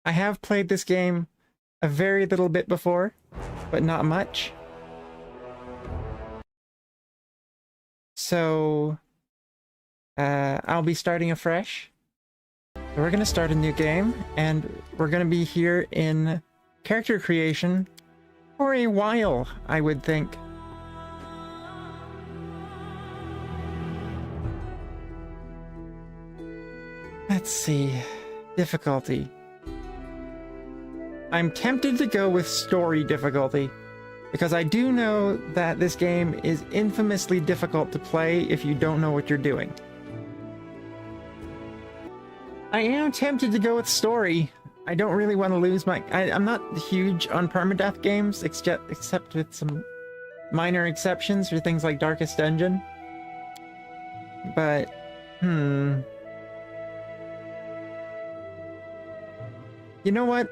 I have played this game a very little bit before, but not much. So, I'll be starting afresh. We're gonna start a new game, and we're gonna be here in character creation for a while, I would think. Let's see. Difficulty. I'm tempted to go with story difficulty, because I do know that this game is infamously difficult to play if you don't know what you're doing. I am tempted to go with story. I don't really want to lose my... I'm not huge on permadeath games, except with some minor exceptions for things like Darkest Dungeon. But, You know what?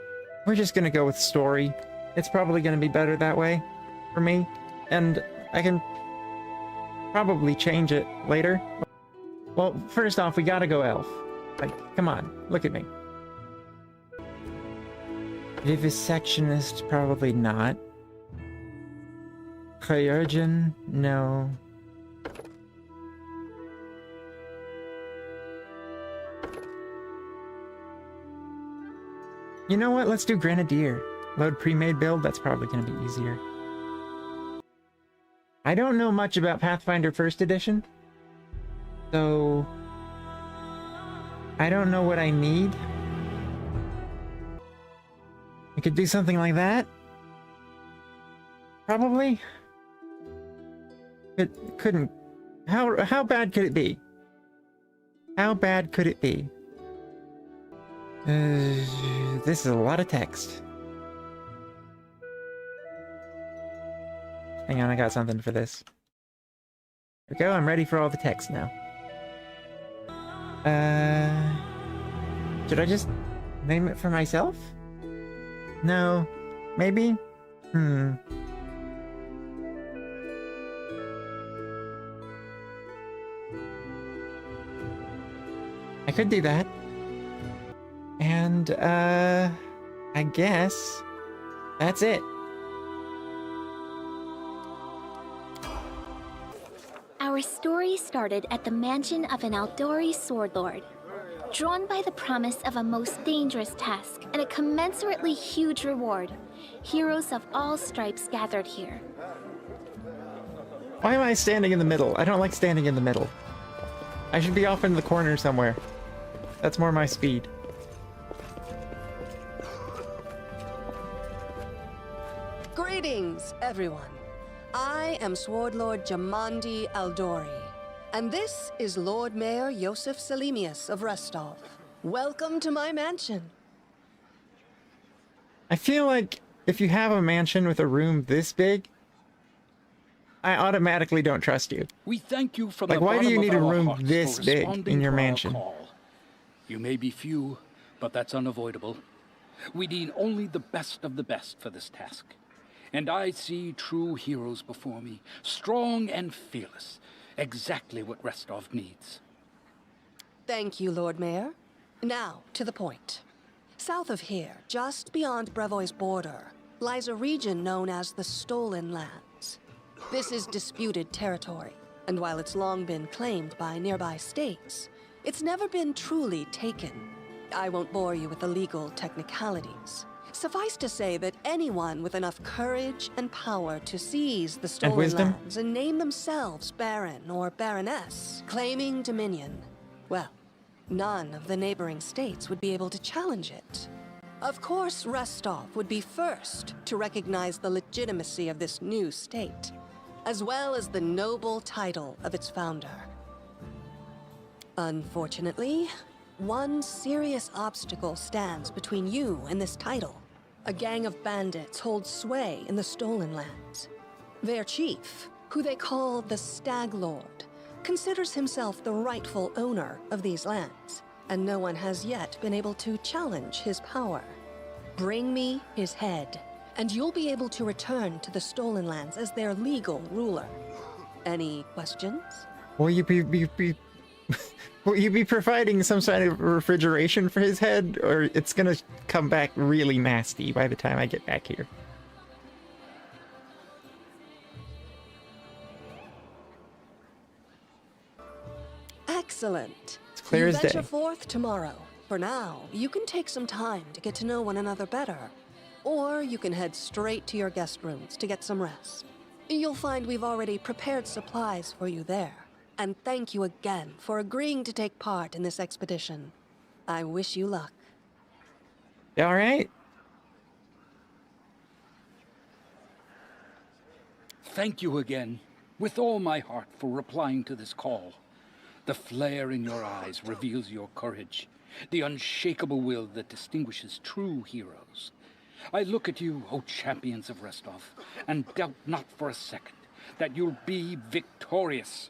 We're just gonna go with story. It's probably gonna be better that way for me. And I can probably change it later. Well, first off, we gotta go elf. Like, come on, look at me. Vivisectionist, probably not. Chirurgeon, no. You know what? Let's do Grenadier. Load pre-made build, that's probably going to be easier. I don't know much about Pathfinder 1st Edition, so I don't know what I need. I could do something like that. Probably. It couldn't. How bad could it be? How bad could it be? This is a lot of text. Hang on, I got something for this. There we go, I'm ready for all the text now. Should I just name it for myself? No. Maybe? I could do that. And, I guess that's it. Our story started at the mansion of an Aldori sword lord. Drawn by the promise of a most dangerous task and a commensurately huge reward, heroes of all stripes gathered here. Why am I standing in the middle? I don't like standing in the middle. I should be off in the corner somewhere. That's more my speed. Greetings, everyone. I am Sword Lord Jamandi Aldori, and this is Lord Mayor Yosef Salimius of Restov. Welcome to my mansion. I feel like if you have a mansion with a room this big, I automatically don't trust you. We thank you from like, the why do you bottom need of a our room hearts this for big responding in your to our mansion? call. You may be few, but that's unavoidable. We need only the best of the best for this task. And I see true heroes before me, strong and fearless, exactly what Restov needs. Thank you, Lord Mayor. Now, to the point. South of here, just beyond Brevoy's border, lies a region known as the Stolen Lands. This is disputed territory, and while it's long been claimed by nearby states, it's never been truly taken. I won't bore you with the legal technicalities. Suffice to say that anyone with enough courage and power to seize the stolen lands and name themselves Baron or Baroness, claiming dominion, well, none of the neighboring states would be able to challenge it. Of course, Restov would be first to recognize the legitimacy of this new state, as well as the noble title of its founder. Unfortunately, one serious obstacle stands between you and this title. A gang of bandits holds sway in the Stolen Lands. Their chief, who they call the Stag Lord, considers himself the rightful owner of these lands, and no one has yet been able to challenge his power. Bring me his head, and you'll be able to return to the Stolen Lands as their legal ruler. Any questions? Will you be Will you be providing some sort of refrigeration for his head, or it's gonna come back really nasty by the time I get back here? Excellent. It's clear You as day. venture forth tomorrow. For now, you can take some time to get to know one another better. Or you can head straight to your guest rooms to get some rest. You'll find we've already prepared supplies for you there. And thank you again for agreeing to take part in this expedition. I wish you luck. You all right? Thank you again, with all my heart, for replying to this call. The flare in your eyes reveals your courage, the unshakable will that distinguishes true heroes. I look at you, O champions of Restov, and doubt not for a second that you'll be victorious.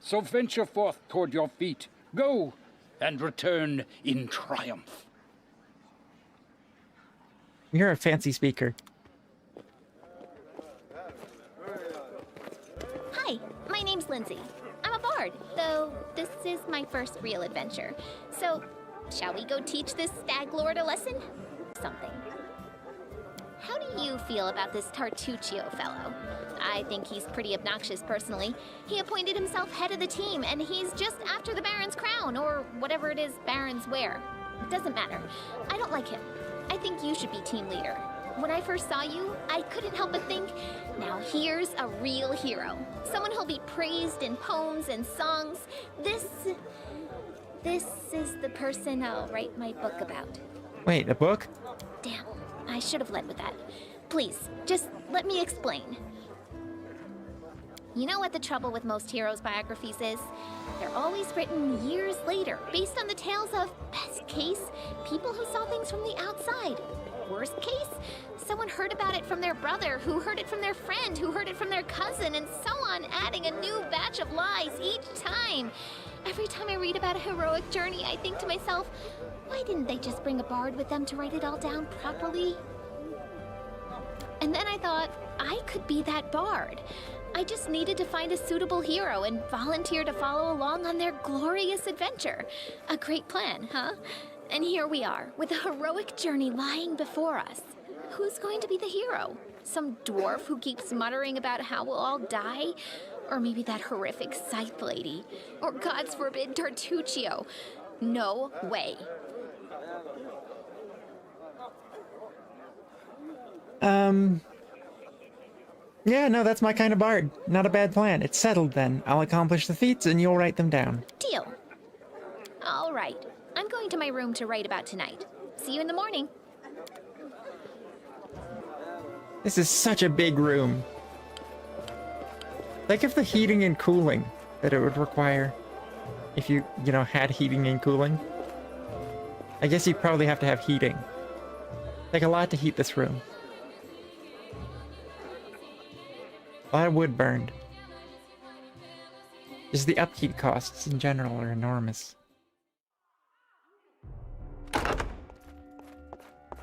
So venture forth toward your feet, go, and return in triumph. You're a fancy speaker. Hi, my name's Lindsay. I'm a bard, though this is my first real adventure. So, shall we go teach this stag lord a lesson? Something. How do you feel about this Tartuccio fellow? I think he's pretty obnoxious personally. He appointed himself head of the team, and he's just after the Baron's crown, or whatever it is barons wear. Doesn't matter. I don't like him. I think you should be team leader. When I first saw you, I couldn't help but think, now here's a real hero. Someone who'll be praised in poems and songs. This is the person I'll write my book about. Wait, a book? Damn, I should have led with that. Please, just let me explain. You know what the trouble with most heroes' biographies is? They're always written years later, based on the tales of, best case, people who saw things from the outside. Worst case, someone heard about it from their brother, who heard it from their friend, who heard it from their cousin, and so on, adding a new batch of lies each time. Every time I read about a heroic journey, I think to myself, why didn't they just bring a bard with them to write it all down properly? And then I thought, I could be that bard. I just needed to find a suitable hero and volunteer to follow along on their glorious adventure. A great plan, huh? And here we are, with a heroic journey lying before us. Who's going to be the hero? Some dwarf who keeps muttering about how we'll all die? Or maybe that horrific scythe lady? Or, God's forbid, Tartuccio? No way. Yeah, no, that's my kind of bard. Not a bad plan. It's settled then. I'll accomplish the feats and you'll write them down. Deal. All right. I'm going to my room to write about tonight. See you in the morning. This is such a big room. Think of the heating and cooling that it would require if you had heating and cooling. I guess you'd probably have to have heating. Take a lot to heat this room. A lot of wood burned. Just the upkeep costs in general are enormous.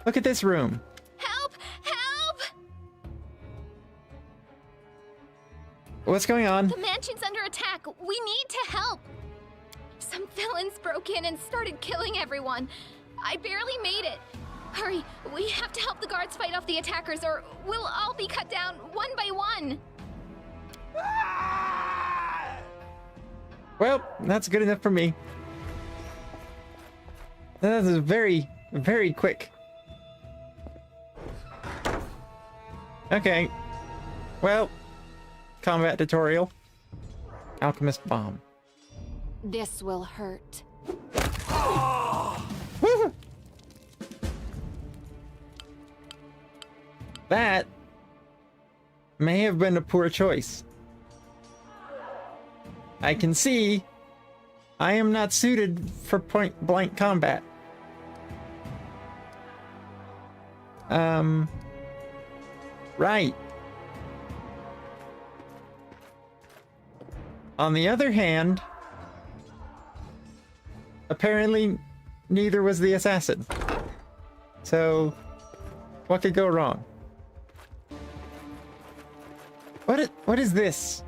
Look at this room. Help! Help! What's going on? The mansion's under attack. We need to help. Some villains broke in and started killing everyone. I barely made it. Hurry, we have to help the guards fight off the attackers or we'll all be cut down one by one. Well, that's good enough for me. That was very, very quick. Okay. Well, combat tutorial. Alchemist bomb. This will hurt. Woo! That may have been a poor choice. I can see I am not suited for point-blank combat. Right. On the other hand, apparently neither was the assassin. So, what could go wrong? What is this?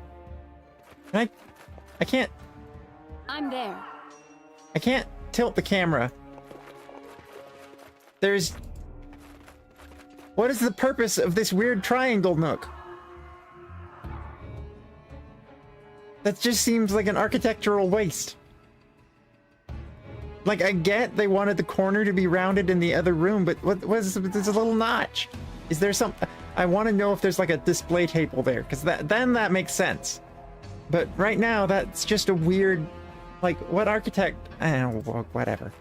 I can't. I'm there. I can't tilt the camera. There's... What is the purpose of this weird triangle nook? That just seems like an architectural waste. Like, I get they wanted the corner to be rounded in the other room, but what was there's a little notch? Is there some... I want to know if there's like a display table there, because then that makes sense. But right now, that's just a weird... Like, what architect... I don't know, whatever.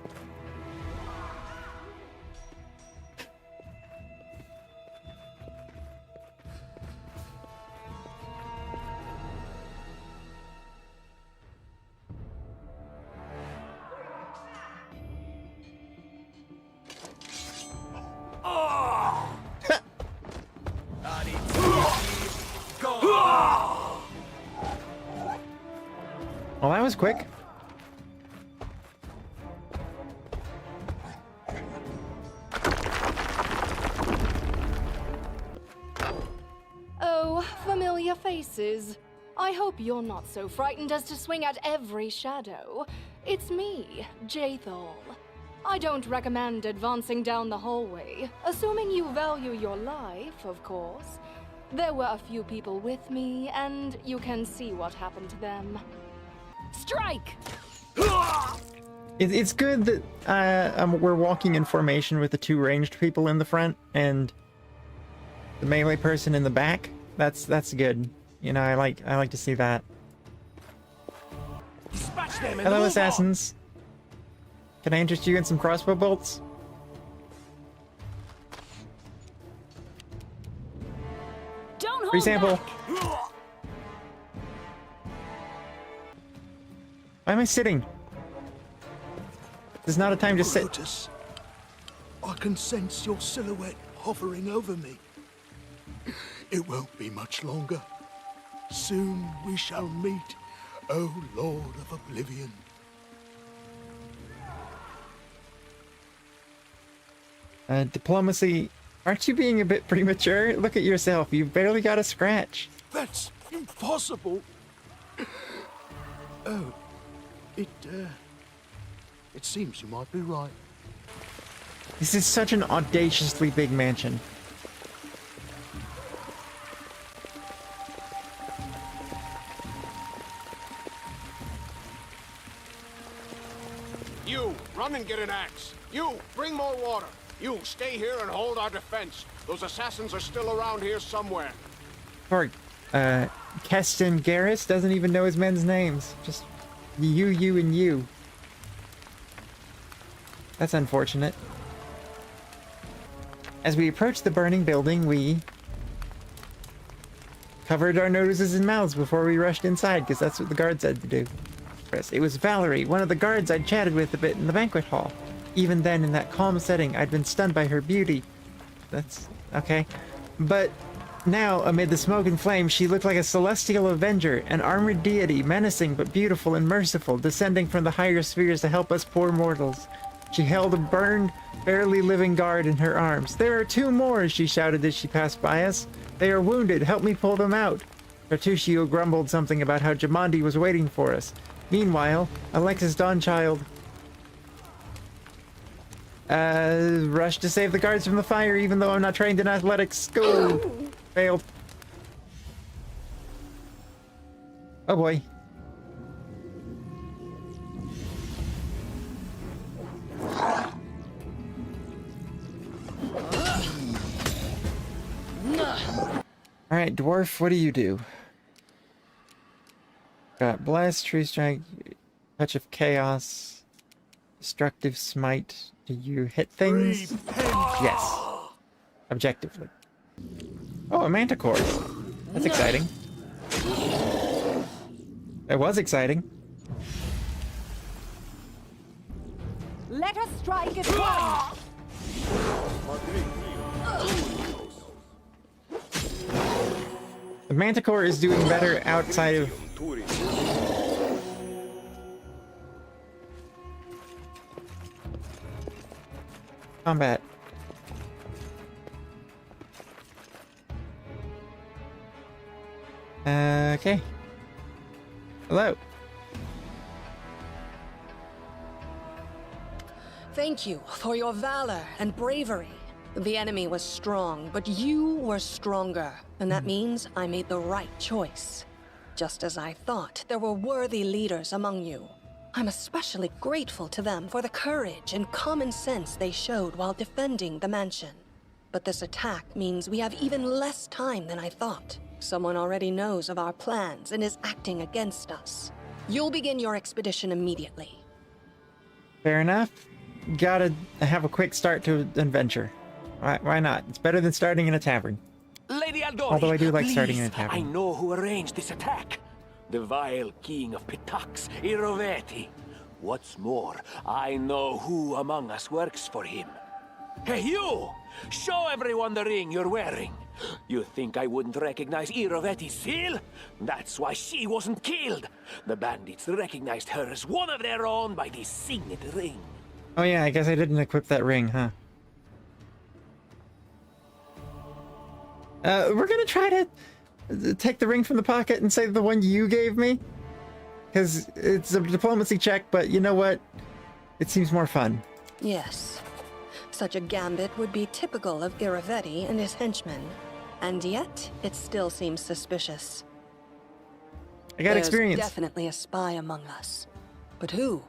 Well, that was quick. Oh, familiar faces. I hope you're not so frightened as to swing at every shadow. It's me, Jathal. I don't recommend advancing down the hallway, assuming you value your life, of course. There were a few people with me, and you can see what happened to them. Strike! It's good that we're walking in formation with the two ranged people in the front and the melee person in the back. That's good. You know, I like to see that. Hello, assassins. Can I interest you in some crossbow bolts? Don't hold Free sample. back. Why am I sitting? There's not a time to sit. Lotus, I can sense your silhouette hovering over me. It won't be much longer. Soon we shall meet, O Lord of Oblivion. Diplomacy. Aren't you being a bit premature? Look at yourself. You've barely got a scratch. That's impossible. Oh, it seems you might be right. This is such an audaciously big mansion. You, run and get an axe. You, bring more water. You, stay here and hold our defense. Those assassins are still around here somewhere. Poor, Keston Garrus doesn't even know his men's names. Just you, and you. That's unfortunate. As we approached the burning building, we covered our noses and mouths before we rushed inside, because that's what the guard said to do. It was Valerie, one of the guards I'd chatted with a bit in the banquet hall. Even then, in that calm setting, I'd been stunned by her beauty. That's okay. But now, amid the smoke and flame, she looked like a celestial avenger, an armored deity, menacing but beautiful and merciful, descending from the higher spheres to help us poor mortals. She held a burned, barely living guard in her arms. "There are two more," she shouted as she passed by us. "They are wounded. Help me pull them out." Bertuccio grumbled something about how Jamandi was waiting for us. Meanwhile, Alexis Dawnchild rushed to save the guards from the fire, even though I'm not trained in athletics. Go! Failed. Oh boy. Alright, dwarf, what do you do? Got blast, tree strike, touch of chaos, destructive smite. Do you hit things? Yes. Objectively. Oh, a manticore. That's exciting. It was exciting. Let us strike at once! The manticore is doing better outside of... combat. Okay. Hello. thank you for your valor and bravery. The enemy was strong, but you were stronger, and that means I made the right choice. Just as I thought, there were worthy leaders among you. I'm especially grateful to them for the courage and common sense they showed while defending the mansion. But this attack means we have even less time than I thought. Someone already knows of our plans and is acting against us. You'll begin your expedition immediately. Fair enough. Gotta have a quick start to an adventure. Why not? It's better than starting in a tavern. Lady Aldori, Although I do like please, starting in a tavern. I know who arranged this attack. The vile king of Pitax, Iroveti. What's more, I know who among us works for him. Hey, you! Show everyone the ring you're wearing. You think I wouldn't recognize Iroveti's seal? That's why she wasn't killed. The bandits recognized her as one of their own by this signet ring. Oh yeah, I guess I didn't equip that ring, huh? We're gonna try to take the ring from the pocket and say the one you gave me. Because it's a diplomacy check, but you know what? It seems more fun. Yes. Such a gambit would be typical of Iroveti and his henchmen. And yet, it still seems suspicious. I got There's experience. Definitely a spy among us. But who?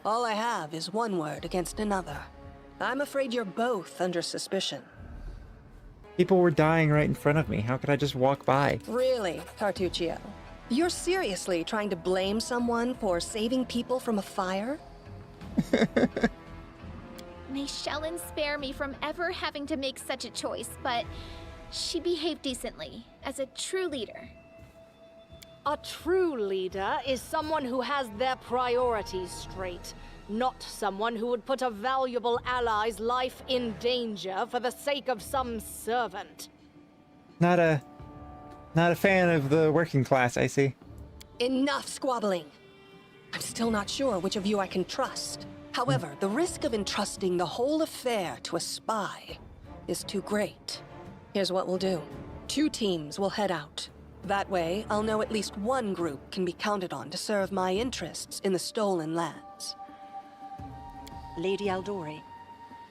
All I have is one word against another. I'm afraid you're both under suspicion. People were dying right in front of me. How could I just walk by? Really, Tartuccio? You're seriously trying to blame someone for saving people from a fire? May Shellen spare me from ever having to make such a choice, but she behaved decently, as a true leader. A true leader is someone who has their priorities straight, not someone who would put a valuable ally's life in danger for the sake of some servant. Not a fan of the working class, I see. Enough squabbling. I'm still not sure which of you I can trust. However, the risk of entrusting the whole affair to a spy is too great. Here's what we'll do. 2 teams will head out. That way, I'll know at least one group can be counted on to serve my interests in the stolen lands. Lady Aldori,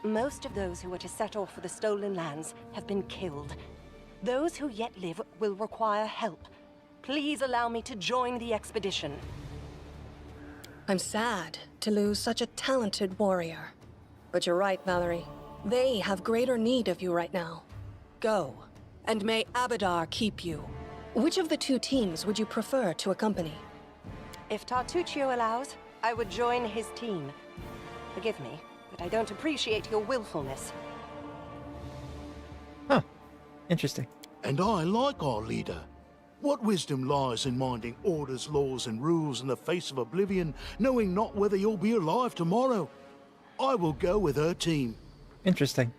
most of those who were to set off for the stolen lands have been killed. Those who yet live will require help. Please allow me to join the expedition. I'm sad to lose such a talented warrior. But you're right, Valerie. They have greater need of you right now. Go, and may Abadar keep you. Which of the 2 teams would you prefer to accompany? If Tartuccio allows, I would join his team. Forgive me, but I don't appreciate your willfulness. Huh. Interesting. And I like our leader. What wisdom lies in minding orders, laws, and rules in the face of oblivion, knowing not whether you'll be alive tomorrow? I will go with her team. Interesting.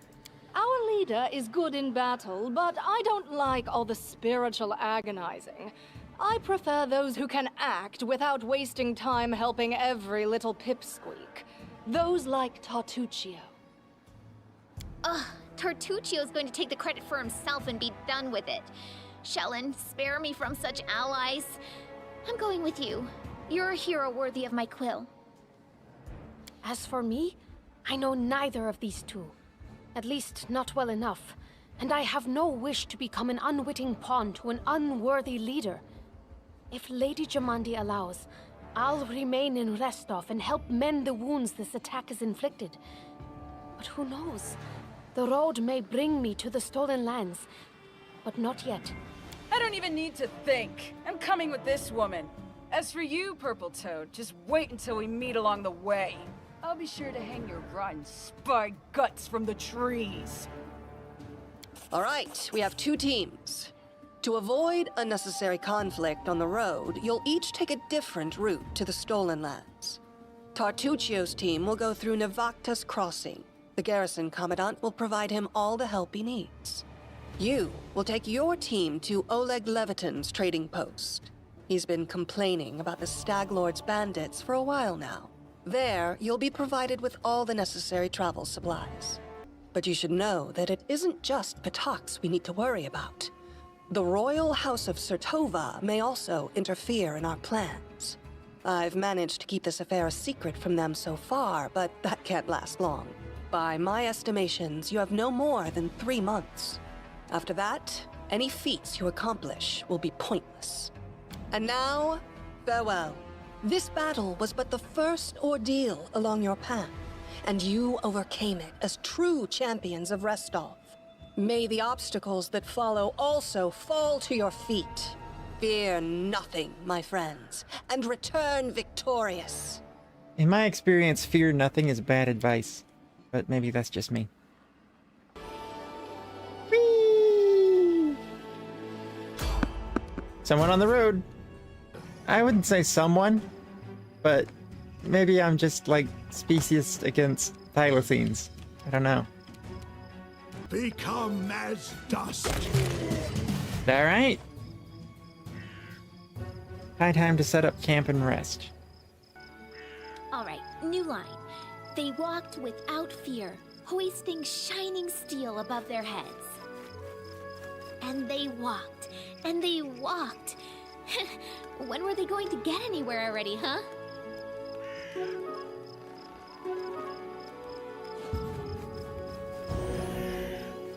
Our leader is good in battle, but I don't like all the spiritual agonizing. I prefer those who can act without wasting time helping every little pipsqueak. Those like Tartuccio. Ugh, Tartuccio's going to take the credit for himself and be done with it. Shellen, spare me from such allies. I'm going with you. You're a hero worthy of my quill. As for me, I know neither of these 2. At least, not well enough. And I have no wish to become an unwitting pawn to an unworthy leader. If Lady Jamandi allows, I'll remain in Restov and help mend the wounds this attack has inflicted. But who knows? The road may bring me to the stolen lands, but not yet. I don't even need to think. I'm coming with this woman. As for you, Purple Toad, just wait until we meet along the way. I'll be sure to hang your rotten spy guts from the trees. All right, we have 2 teams. To avoid unnecessary conflict on the road, you'll each take a different route to the stolen lands. Tartuccio's team will go through Navakta's crossing. The garrison commandant will provide him all the help he needs. You will take your team to Oleg Levitin's trading post. He's been complaining about the Stag Lord's bandits for a while now. There, you'll be provided with all the necessary travel supplies. But you should know that it isn't just Pitax we need to worry about. The royal house of Sertova may also interfere in our plans. I've managed to keep this affair a secret from them so far, but that can't last long. By my estimations, you have no more than 3 months. After that, any feats you accomplish will be pointless. And now, farewell. This battle was but the first ordeal along your path, and you overcame it as true champions of Restov. May the obstacles that follow also fall to your feet. Fear nothing, my friends, and return victorious. In my experience, fear nothing is bad advice. But maybe that's just me. Whee! Someone on the road. I wouldn't say someone, but maybe I'm just like speciest against thylacines. I don't know. Become as dust. Alright. High time to set up camp and rest. Alright, new line. They walked without fear, hoisting shining steel above their heads. And they walked, and they walked. When were they going to get anywhere already, huh?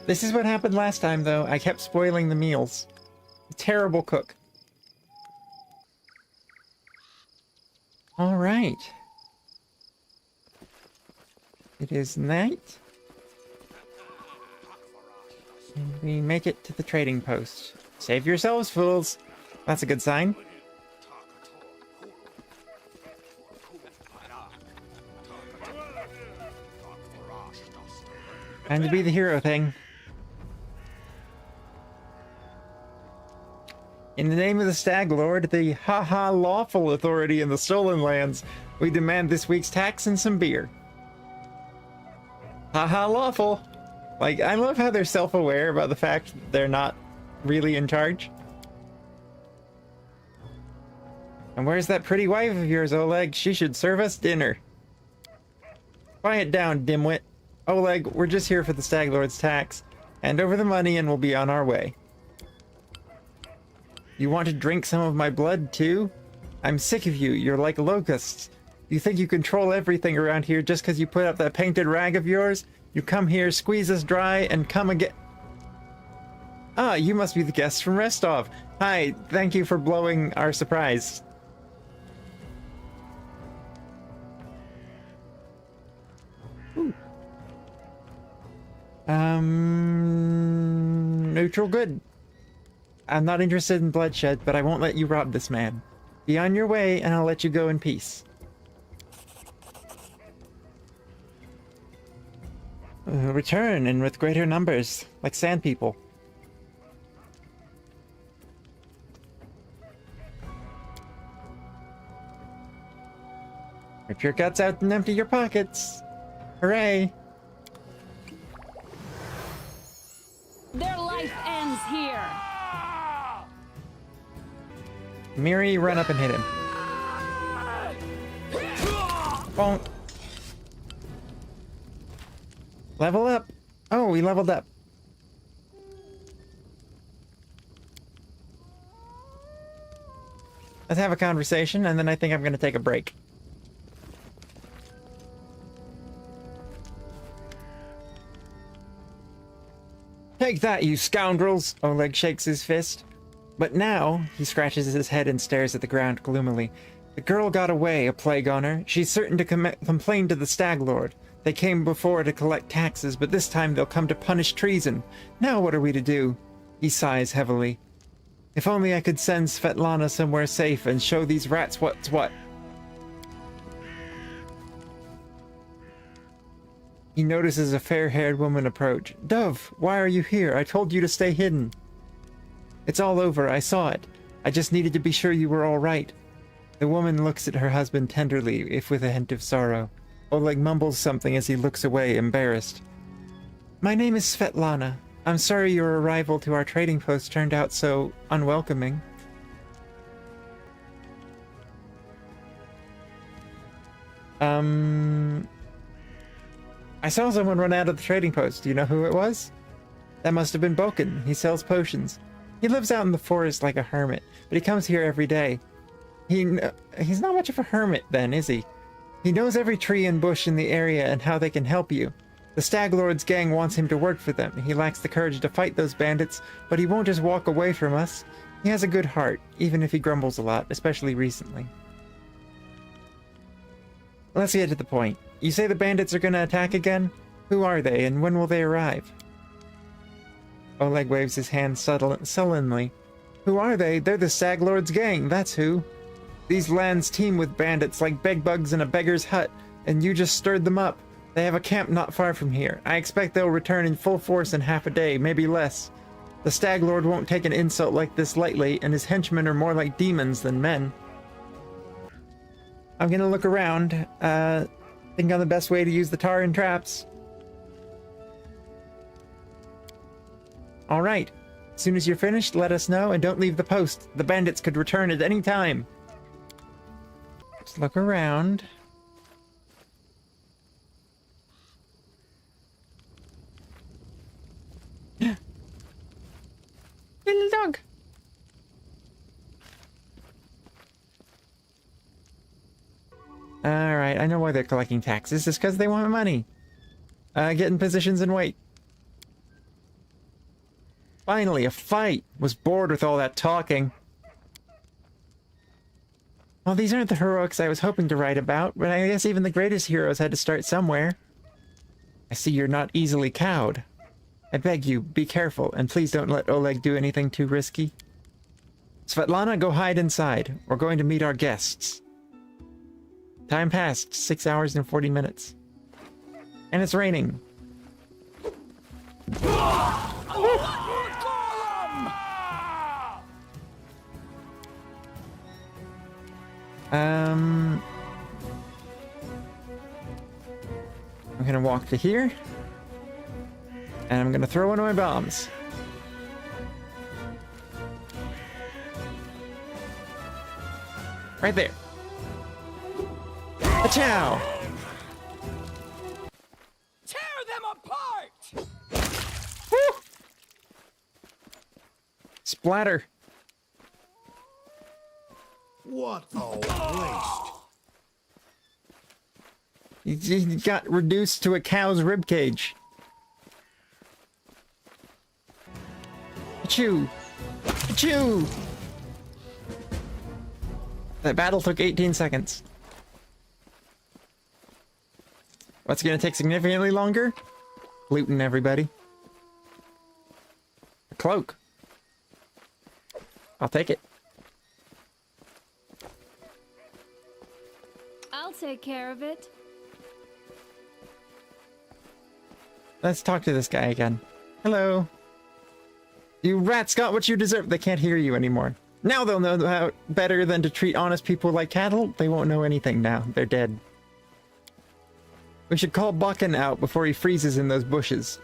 This is what happened last time, though. I kept spoiling the meals. Terrible cook. All right. It is night. And we make it to the trading post. Save yourselves, fools. That's a good sign. Time to be the hero thing. In the name of the Stag Lord, the haha lawful authority in the stolen lands, we demand this week's tax and some beer. Haha lawful. Like, I love how they're self-aware about the fact they're not really in charge. And where's that pretty wife of yours, Oleg? She should serve us dinner. Quiet down, dimwit. Oleg, we're just here for the Stag Lord's tax. Hand over the money and we'll be on our way. You want to drink some of my blood, too? I'm sick of you. You're like locusts. You think you control everything around here just because you put up that painted rag of yours? You come here, squeeze us dry, and come again. Ah, you must be the guests from Restov. Hi, thank you for blowing our surprise. Ooh. Neutral good. I'm not interested in bloodshed, but I won't let you rob this man. Be on your way, and I'll let you go in peace. Return, and with greater numbers, like sand people. Rip your guts out and empty your pockets. Hooray! Their life ends here. Miri, run up and hit him. Bonk. Level up. Oh, we leveled up. Let's have a conversation, and then I think I'm going to take a break. Take that, you scoundrels! Oleg shakes his fist. But now, he scratches his head and stares at the ground gloomily. The girl got away, a plague on her. She's certain to complain to the Stag Lord. They came before to collect taxes, but this time they'll come to punish treason. Now what are we to do? He sighs heavily. If only I could send Svetlana somewhere safe and show these rats what's what. He notices a fair-haired woman approach. Dove, why are you here? I told you to stay hidden. It's all over, I saw it. I just needed to be sure you were all right. The woman looks at her husband tenderly, if with a hint of sorrow. Oleg mumbles something as he looks away, embarrassed. My name is Svetlana. I'm sorry your arrival to our trading post turned out so unwelcoming. I saw someone run out of the trading post. Do you know who it was? That must have been Boken. He sells potions. He lives out in the forest like a hermit, but he comes here every day. He's not much of a hermit then, is he? He knows every tree and bush in the area and how they can help you. The Stag Lord's gang wants him to work for them. He lacks the courage to fight those bandits, but he won't just walk away from us. He has a good heart, even if he grumbles a lot, especially recently. Let's get to the point. You say the bandits are going to attack again? Who are they, and when will they arrive? Oleg waves his hand sullenly. Who are they? They're the Stag Lord's gang, that's who. These lands teem with bandits like bedbugs in a beggar's hut, and you just stirred them up. They have a camp not far from here. I expect they'll return in full force in half a day, maybe less. The Stag Lord won't take an insult like this lightly, and his henchmen are more like demons than men. I'm gonna look around, think on the best way to use the tar and traps. Alright. As soon as you're finished, let us know, and don't leave the post. The bandits could return at any time. Let's look around. Little dog. Alright, I know why they're collecting taxes. It's because they want money. Get in positions and wait. Finally, a fight! Was bored with all that talking. Well, these aren't the heroics I was hoping to write about, but I guess even the greatest heroes had to start somewhere. I see you're not easily cowed. I beg you, be careful, and please don't let Oleg do anything too risky. Svetlana, go hide inside. We're going to meet our guests. Time passed, 6 hours and 40 minutes. And it's raining. I'm gonna walk to here. And I'm gonna throw one of my bombs. Right there. A-chow! Tear them apart! Woo! Splatter. What a waste. He got reduced to a cow's ribcage. Achoo! Achoo! That battle took 18 seconds. What's gonna take significantly longer? Looting everybody. A cloak. I'll take it. I'll take care of it. Let's talk to this guy again. Hello. You rats got what you deserve. They can't hear you anymore. Now they'll know how better than to treat honest people like cattle. They won't know anything now. They're dead. We should call Bakken out before he freezes in those bushes.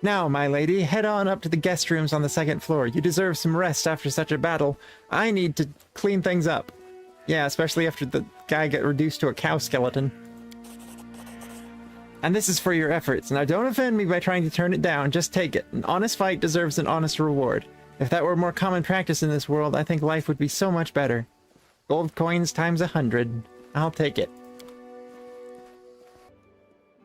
Now, my lady, head on up to the guest rooms on the second floor. You deserve some rest after such a battle. I need to clean things up. Yeah, especially after the guy got reduced to a cow skeleton. And this is for your efforts. Now, don't offend me by trying to turn it down. Just take it. An honest fight deserves an honest reward. If that were more common practice in this world, I think life would be so much better. Gold coins times 100. I'll take it.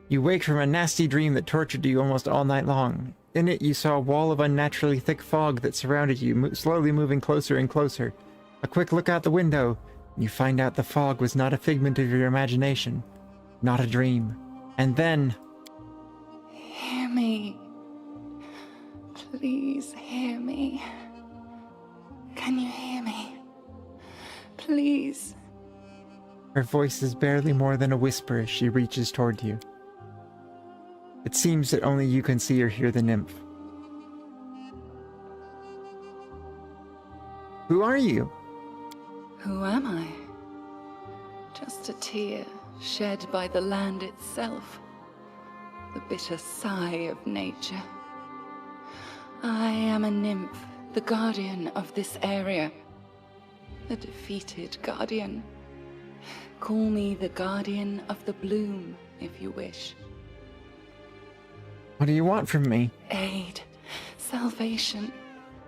You wake from a nasty dream that tortured you almost all night long. In it, you saw a wall of unnaturally thick fog that surrounded you, slowly moving closer and closer. A quick look out the window, and you find out the fog was not a figment of your imagination. Not a dream. And then... Hear me. Please hear me. Can you hear me? Please. Her voice is barely more than a whisper as she reaches toward you. It seems that only you can see or hear the nymph. Who are you? Who am I? Just a tear shed by the land itself. The bitter sigh of nature. I am a nymph, the guardian of this area. The defeated guardian. Call me the guardian of the bloom, if you wish. What do you want from me? Aid, salvation,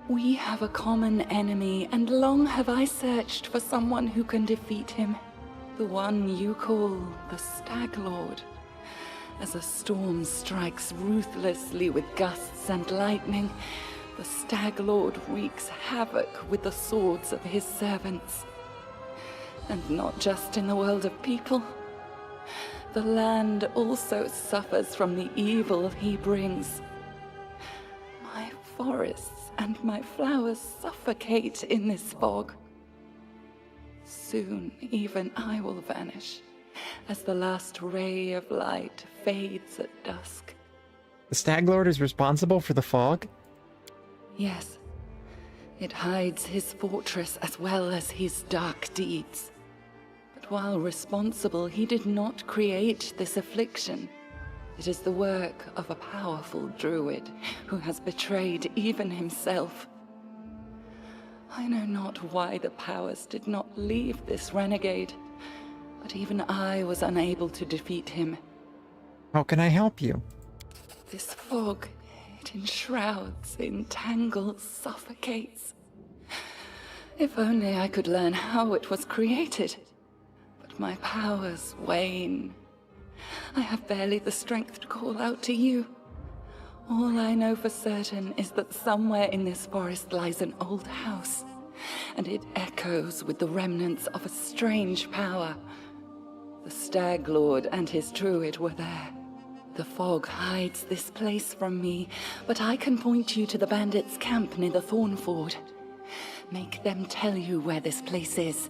We have a common enemy, and long have I searched for someone who can defeat him. The one you call the Stag Lord. As a storm strikes ruthlessly with gusts and lightning, the Stag Lord wreaks havoc with the swords of his servants. And not just in the world of people. The land also suffers from the evil he brings. My forests and my flowers suffocate in this fog. Soon, even I will vanish, as the last ray of light fades at dusk. The Stag Lord is responsible for the fog? Yes. It hides his fortress as well as his dark deeds. But while responsible, he did not create this affliction. It is the work of a powerful druid who has betrayed even himself. I know not why the powers did not leave this renegade, but even I was unable to defeat him. How can I help you? This fog, it enshrouds, entangles, suffocates. If only I could learn how it was created. But my powers wane. I have barely the strength to call out to you. All I know for certain is that somewhere in this forest lies an old house, and it echoes with the remnants of a strange power. The Stag Lord and his druid were there. The fog hides this place from me, but I can point you to the bandits' camp near the Thornford. Make them tell you where this place is.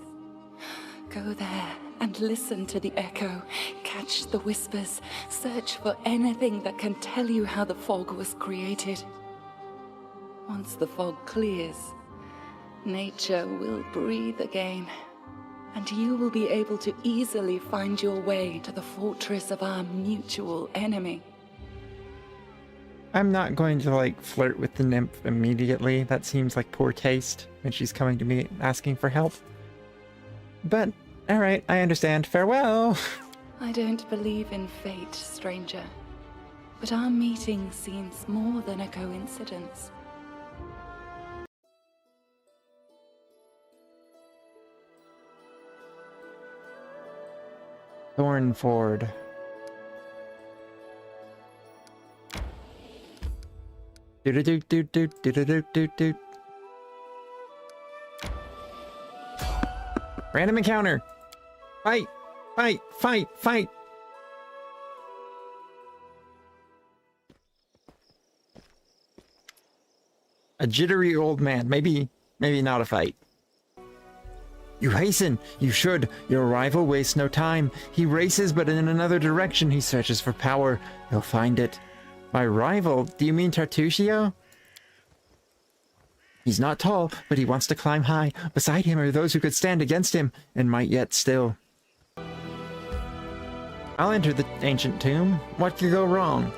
Go there and listen to the echo, catch the whispers, search for anything that can tell you how the fog was created. Once the fog clears, nature will breathe again, and you will be able to easily find your way to the fortress of our mutual enemy. I'm not going to, like, flirt with the nymph immediately. That seems like poor taste when she's coming to me asking for help. But, alright, I understand. Farewell! I don't believe in fate, stranger. But our meeting seems more than a coincidence. Thornford. Do-do-do-do-do-do-do-do-do. Random encounter! Fight! Fight! Fight! Fight! A jittery old man. Maybe not a fight. You hasten! You should! Your rival wastes no time. He races, but in another direction. He searches for power. He'll find it. My rival? Do you mean Tartusio? He's not tall, but he wants to climb high. Beside him are those who could stand against him, and might yet still. I'll enter the ancient tomb. What could go wrong?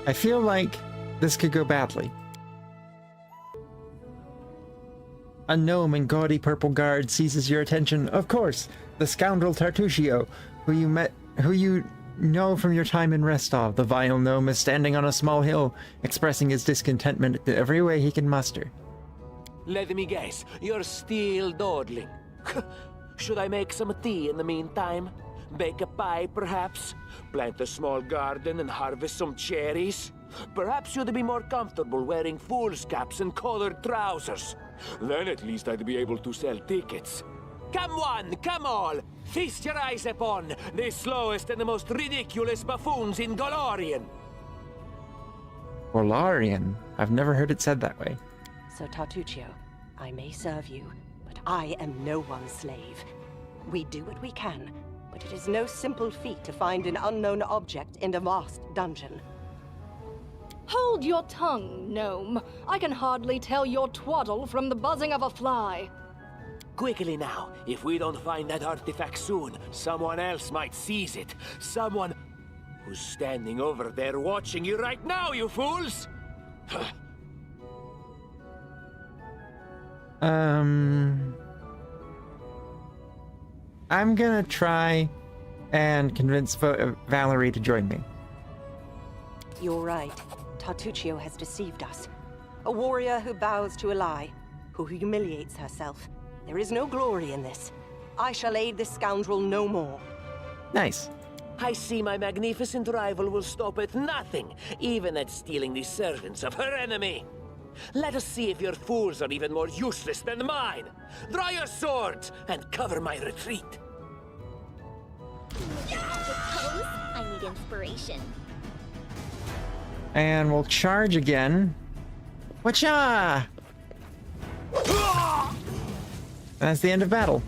I feel like this could go badly. A gnome in gaudy purple guard seizes your attention. Of course, the scoundrel Tartusio, who you know from your time in Restov. The vile gnome is standing on a small hill, expressing his discontentment in every way he can muster. Let me guess, you're still dawdling. Should I make some tea in the meantime? Bake a pie, perhaps? Plant a small garden and harvest some cherries? Perhaps you'd be more comfortable wearing fool's caps and colored trousers. Then at least I'd be able to sell tickets. Come one, come all! Feast your eyes upon the slowest and the most ridiculous buffoons in Golarion! Golarion? I've never heard it said that way. So, Tartuccio, I may serve you, but I am no one's slave. We do what we can, but it is no simple feat to find an unknown object in a vast dungeon. Hold your tongue, gnome. I can hardly tell your twaddle from the buzzing of a fly. Quickly now, if we don't find that artifact soon, someone else might seize it. Someone who's standing over there watching you right now, you fools! I'm gonna try and convince Valerie to join me. You're right. Tartuccio has deceived us. A warrior who bows to a lie, who humiliates herself. There is no glory in this. I shall aid this scoundrel no more. Nice. I see my magnificent rival will stop at nothing, even at stealing the servants of her enemy. Let us see if your fools are even more useless than mine. Draw your swords and cover my retreat. I need inspiration. And we'll charge again. Whatcha? That's the end of battle.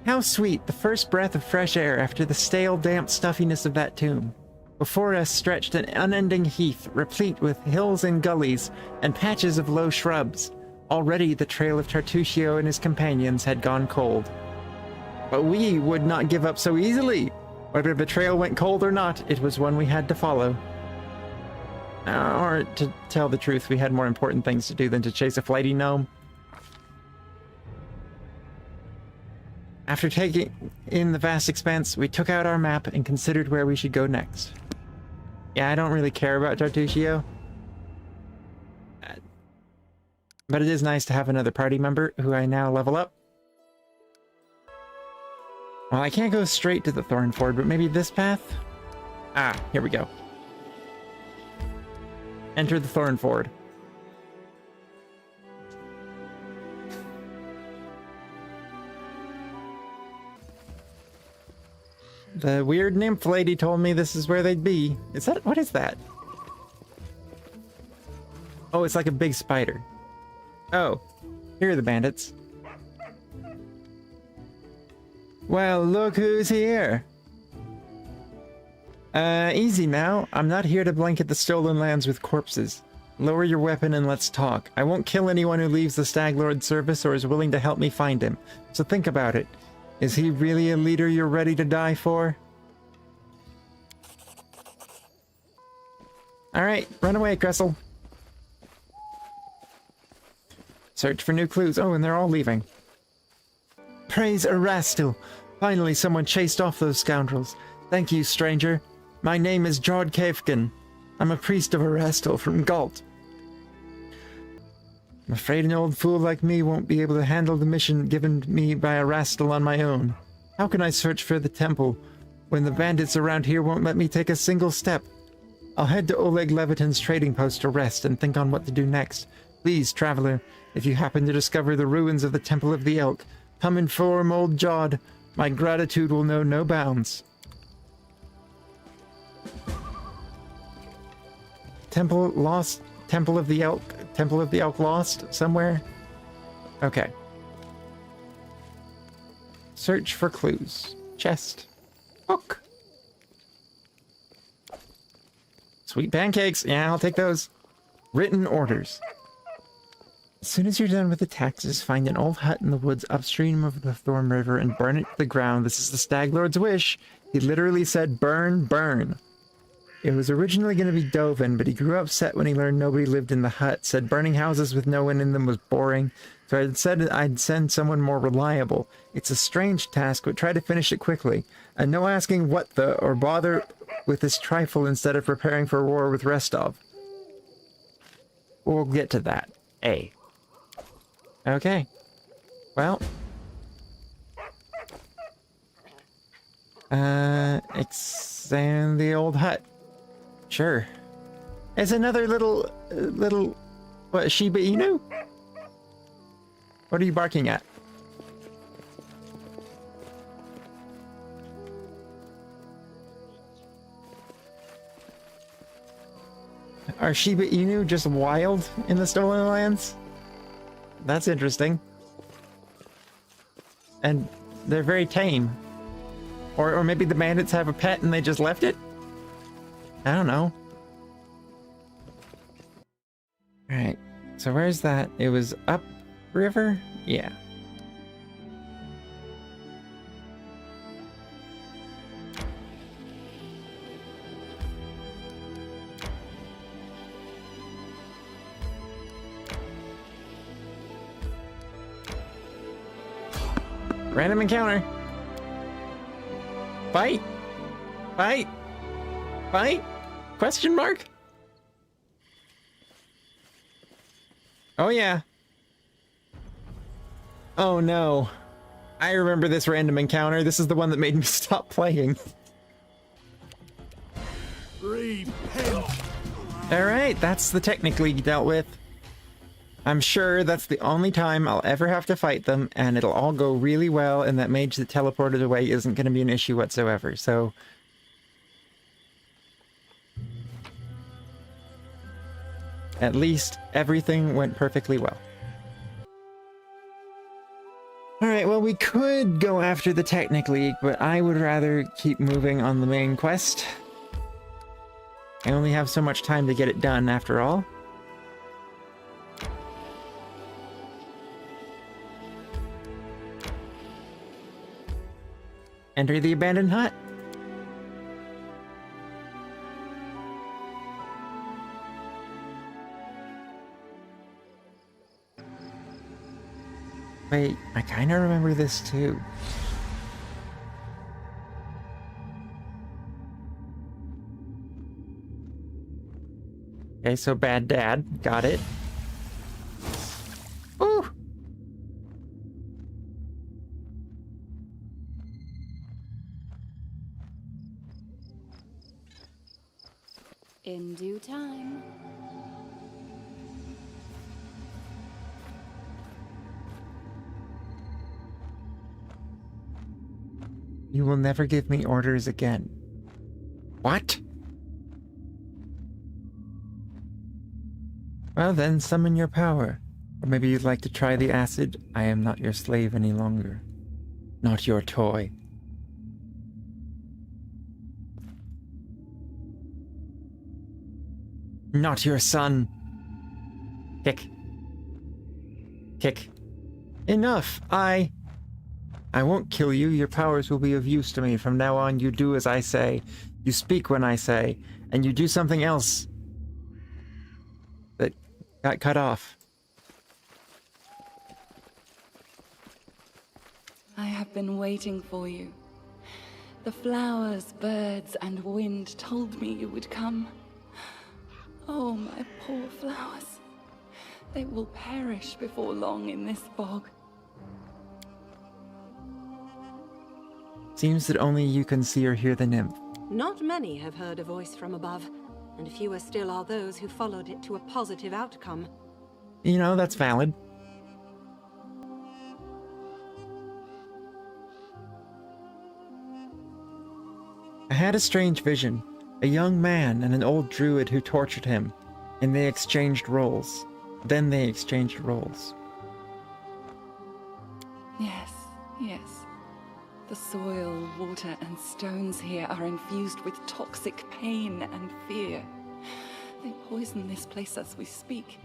How sweet, the first breath of fresh air after the stale, damp stuffiness of that tomb. Before us stretched an unending heath, replete with hills and gullies, and patches of low shrubs. Already the trail of Tartuccio and his companions had gone cold. But we would not give up so easily. Whether the trail went cold or not, it was one we had to follow. Or, to tell the truth, we had more important things to do than to chase a flighty gnome. After taking in the vast expanse, we took out our map and considered where we should go next. Yeah, I don't really care about Tartuccio. But it is nice to have another party member who I now level up. Well, I can't go straight to the Thornford, but maybe this path? Ah, here we go. Enter the Thornford. The weird nymph lady told me this is where they'd be. Is that... what is that? Oh, it's like a big spider. Oh, here are the bandits. Well, look who's here. Easy now. I'm not here to blanket the stolen lands with corpses. Lower your weapon and let's talk. I won't kill anyone who leaves the Stag Lord's service or is willing to help me find him. So think about it. Is he really a leader you're ready to die for? Alright, run away, Kressel. Search for new clues. Oh, and they're all leaving. Praise Erastil! Finally, someone chased off those scoundrels. Thank you, stranger. My name is Jord Kevkin. I'm a priest of Erastil from Galt. I'm afraid an old fool like me won't be able to handle the mission given me by Erastil on my own. How can I search for the temple when the bandits around here won't let me take a single step? I'll head to Oleg Levitin's trading post to rest and think on what to do next. Please, traveler, if you happen to discover the ruins of the Temple of the Elk, come inform old Jod. My gratitude will know no bounds. Temple lost? Temple of the Elk? Temple of the Elk lost? Somewhere? Okay. Search for clues. Chest. Book. Sweet pancakes. Yeah, I'll take those. Written orders. As soon as you're done with the taxes, find an old hut in the woods upstream of the Thorn River and burn it to the ground. This is the Stag Lord's wish. He literally said, burn, burn. It was originally going to be Dovin, but he grew upset when he learned nobody lived in the hut, said burning houses with no one in them was boring, so I said I'd send someone more reliable. It's a strange task, but try to finish it quickly. And no asking what the, or bother with this trifle instead of preparing for war with Restov. We'll get to that. A. Okay. Well. Examine the old hut. Sure. It's another little, what, Shiba Inu? What are you barking at? Are Shiba Inu just wild in the Stolen Lands? That's interesting. And they're very tame. Or maybe the bandits have a pet and they just left it? I don't know. Alright, so where's that? It was up river? Yeah. Random encounter. Fight! Fight! Fight? Question mark? Oh yeah. Oh no. I remember this random encounter. This is the one that made me stop playing. Repent. Alright, that's the Technic League dealt with. I'm sure that's the only time I'll ever have to fight them, and it'll all go really well, and that mage that teleported away isn't going to be an issue whatsoever, so... At least everything went perfectly well. Alright, well, we could go after the Technic League, but I would rather keep moving on the main quest. I only have so much time to get it done, after all. Enter the abandoned hut. Wait, I kind of remember this too. Okay, so bad dad. Got it. Ooh! In due time. You will never give me orders again. What? Well then, summon your power. Or maybe you'd like to try the acid? I am not your slave any longer. Not your toy. Not your son. Kick. Kick. Enough! I won't kill you. Your powers will be of use to me. From now on, you do as I say. You speak when I say. And you do something else that got cut off. I have been waiting for you. The flowers, birds, and wind told me you would come. Oh, my poor flowers. They will perish before long in this bog. Seems that only you can see or hear the nymph. Not many have heard a voice from above, and fewer still are those who followed it to a positive outcome. You know, that's valid. I had a strange vision. A young man and an old druid who tortured him, and they exchanged roles. Then they exchanged roles. Yes, yes. The soil, water, and stones here are infused with toxic pain and fear. They poison this place as we speak.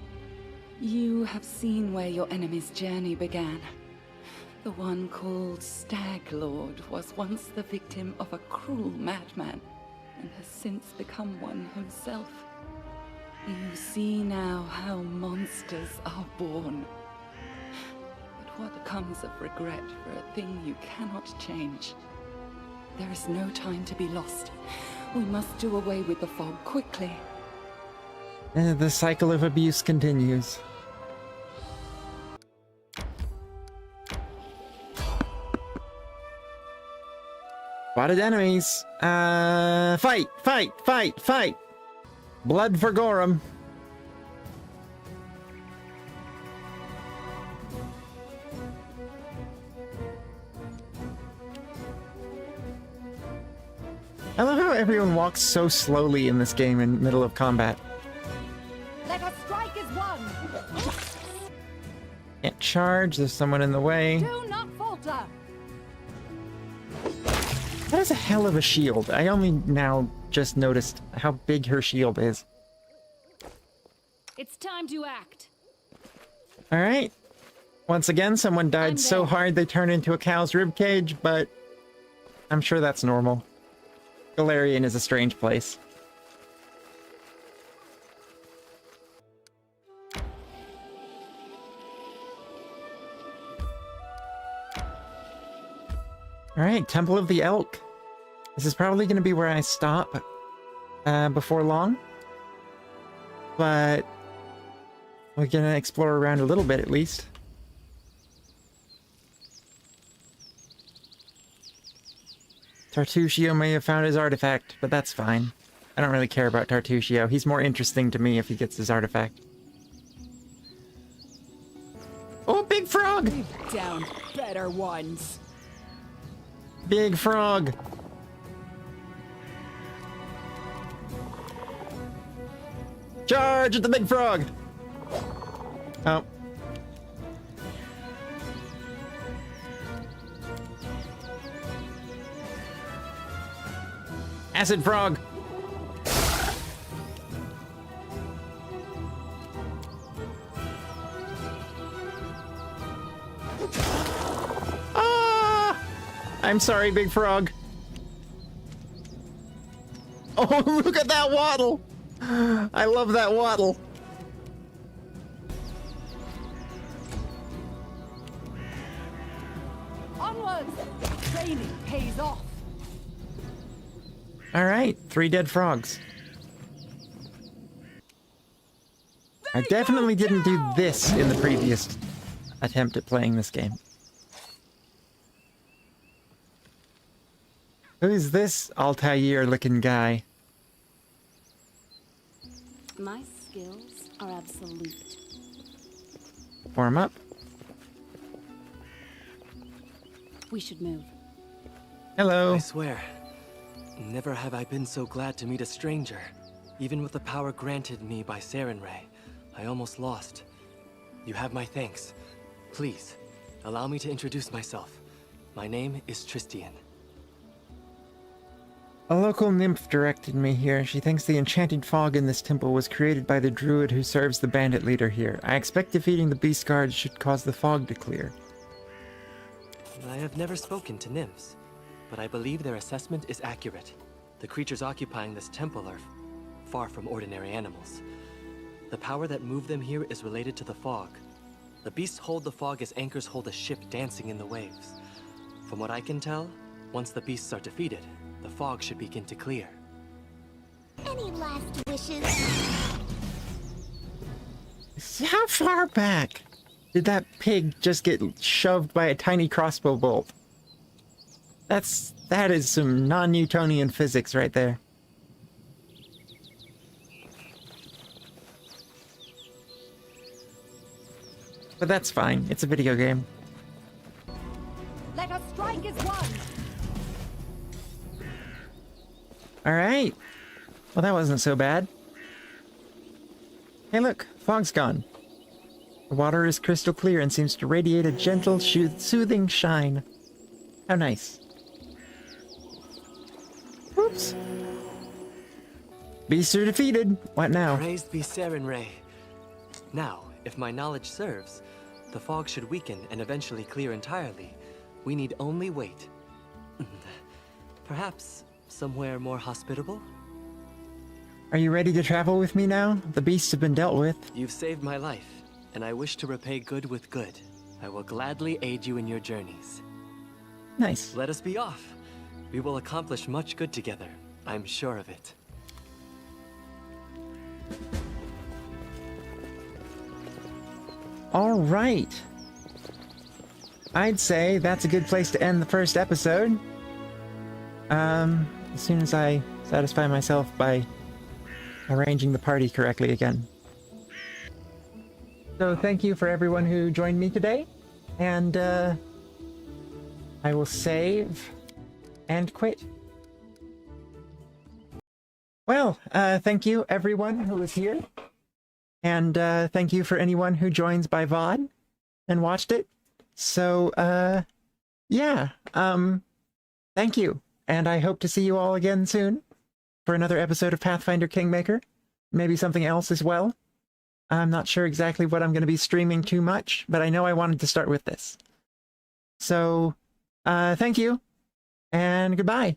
You have seen where your enemy's journey began. The one called Stag Lord was once the victim of a cruel madman, and has since become one himself. You see now how monsters are born. But what comes of regret for a thing you cannot change? There is no time to be lost. We must do away with the fog quickly. The cycle of abuse continues. Spotted enemies. Fight! Fight! Fight! Fight! Blood for Gorham. I love how everyone walks so slowly in this game in the middle of combat. Let us strike as one! Can't charge, there's someone in the way. Do not falter! That is a hell of a shield. I only now just noticed how big her shield is. It's time to act. Alright. Once again, someone died so hard they turned into a cow's ribcage, but I'm sure that's normal. Galarian is a strange place. Alright, Temple of the Elk. This is probably going to be where I stop before long. But We're gonna explore around a little bit at least. Tartuccio may have found his artifact, but that's fine. I don't really care about Tartuccio. He's more interesting to me if he gets his artifact. Oh, big frog! We've downed better ones. Big frog! Charge at the big frog! Oh. Acid frog! Ah! I'm sorry, big frog. Oh, look at that waddle! I love that waddle. Onwards! Training pays off. All right, 3 dead frogs. I definitely didn't do this in the previous attempt at playing this game. Who's this Altair-looking guy? My skills are absolute. Form up. We should move. Hello. I swear, never have I been so glad to meet a stranger. Even with the power granted me by Sarenrae, I almost lost. You have my thanks. Please, allow me to introduce myself. My name is Tristian. A local nymph directed me here. She thinks the enchanted fog in this temple was created by the druid who serves the bandit leader here. I expect defeating the beast guards should cause the fog to clear. I have never spoken to nymphs, but I believe their assessment is accurate. The creatures occupying this temple are far from ordinary animals. The power that moved them here is related to the fog. The beasts hold the fog as anchors hold a ship dancing in the waves. From what I can tell, once the beasts are defeated, the fog should begin to clear. Any last wishes? How far back did that pig just get shoved by a tiny crossbow bolt? That is some non-Newtonian physics right there. But that's fine. It's a video game. Let us strike as one. Alright. Well, that wasn't so bad. Hey look, fog's gone. The water is crystal clear and seems to radiate a gentle, soothing shine. How nice. Whoops. Beasts are defeated. What now? Praised be Sarenrae. Now, if my knowledge serves, the fog should weaken and eventually clear entirely. We need only wait. Perhaps somewhere more hospitable? Are you ready to travel with me now? The beasts have been dealt with. You've saved my life, and I wish to repay good with good. I will gladly aid you in your journeys. Nice. Let us be off. We will accomplish much good together. I'm sure of it. All right. I'd say that's a good place to end the first episode. As soon as I satisfy myself by arranging the party correctly again. So thank you for everyone who joined me today, and I will save and quit. Well, thank you everyone who was here, and thank you for anyone who joins by VOD and watched it. So, yeah, thank you, and I hope to see you all again soon for another episode of Pathfinder Kingmaker, maybe something else as well. I'm not sure exactly what I'm going to be streaming too much, but I know I wanted to start with this. So, thank you, and goodbye.